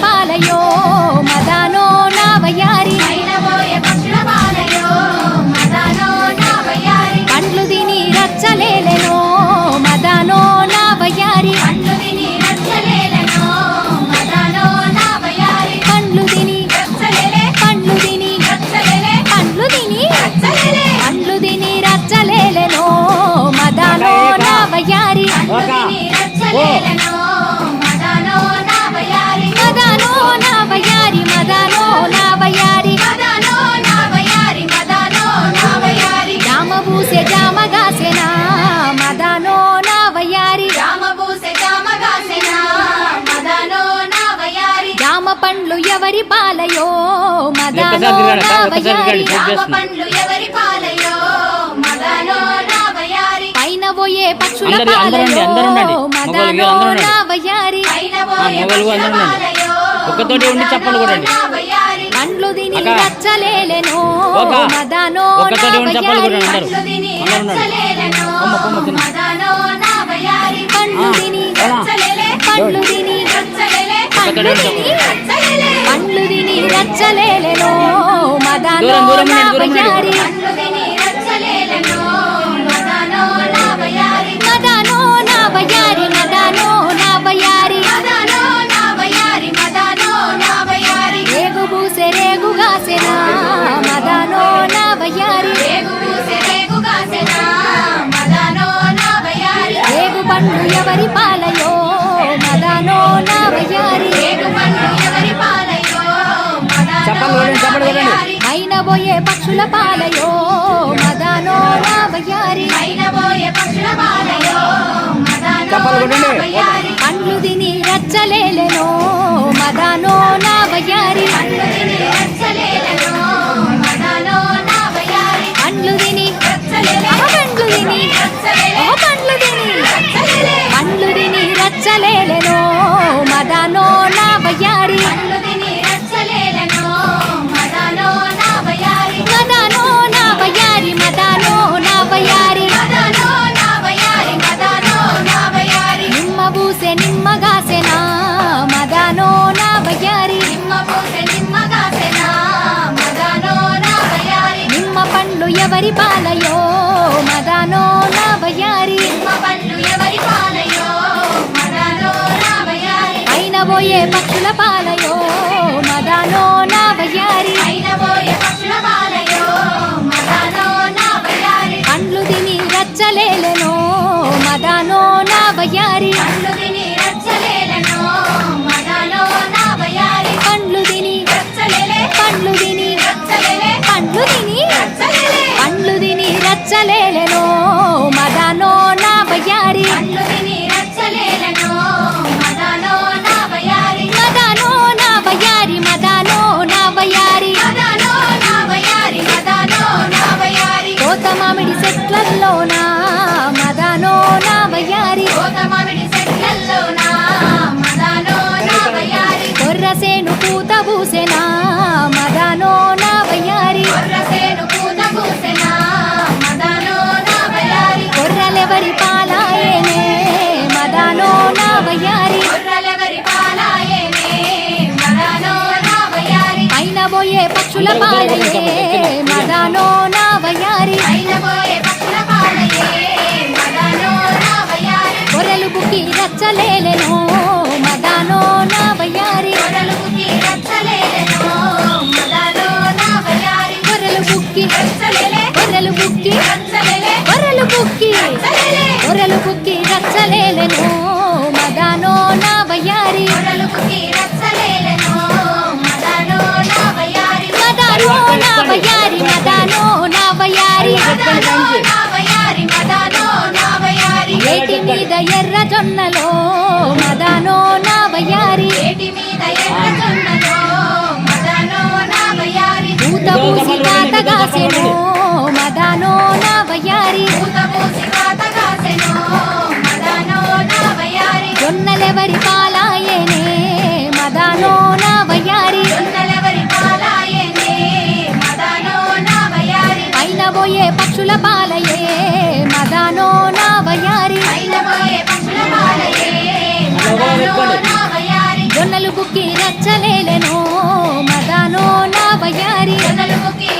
పాలయో మదానో నా వయ్యారి పండ్లు తిని రచ్చలేలెనో మదానో నా వయ్యారి పండ్లు తిని పండ్లు తిని రచ్చలేలెనో మదానో నా వయ్యారి మదానో నా వయ్యారి జామబూసే జామగాసెనా మదానో నా వయ్యారి జామ పండ్లు ఎవరి పాలయో మదానో నా వయ్యారి పైన పోయే పక్షుల పాలయో మదానో నా వయ్యారి ఒక్కతోటి ఉండి చెప్పండి కూడా పండ్లు తిని రచ్చలేలెనో మదానో నా వయ్యారి పండ్లు తిని రచ్చలేలెనో మదానో నా వయ్యారి మదానో నా వయ్యారి రేగుబూసే రేగుగాసెనా మదానో నా వయ్యారి రేగు పండ్లు ఎవరి పాలయో మదానో నా వయ్యారి పైన పోయే పక్షుల పాలయో మదానో నా వయ్యారి పండ్లు తిని రచ్చలేలెనో మదానో నా వయ్యారి పండ్లు తిని రచ్చలేలెనో మదానో నా వయ్యారి నిమ్మబూసే నిమ్మగాసెనా మదానో నా వయ్యారి నిమ్మ పండ్లు ఎవరి పాలయో మదానో నా వయ్యారి పైన పోయే పక్షుల పాలయో మదానో నా వయ్యారి పండ్లు తిని రచ్చలేలెనో మదానో నా వయ్యారి పండ్లు తిని రచ్చలేలెనో మదానో నా వయ్యారి కోత మామిడి చెట్లల్లోనా మదానో నా వయ్యారి కొర్రసేను పూత పూసెనా మదానో నా వయ్యారి కొర్రలెవరి పాలాయేనే మదానో నా వయ్యారి పైన పోయే పక్షుల పాలయే మదానో నా వయ్యారి కొరలు బుక్కి రచ్చలేలెనో మదానో నా వయ్యారి కొరలు బుక్కి రచ్చలేలెనో మదానో నా వయ్యారి ఏటి మీద ఎర్ర జొన్నలో మదానో నా వయ్యారి పూత పూసి కాతగాసెనో మదానో నా వయ్యారి జొన్నలెవరి పాలాయేనే మదానో నా వయ్యారి పైన పోయే పక్షుల పాలయే మదానో నా వయ్యారి జొన్నలు బుక్కి రచ్చలేలెనో మదానో నా వయ్యారి జొన్నలు బుక్కి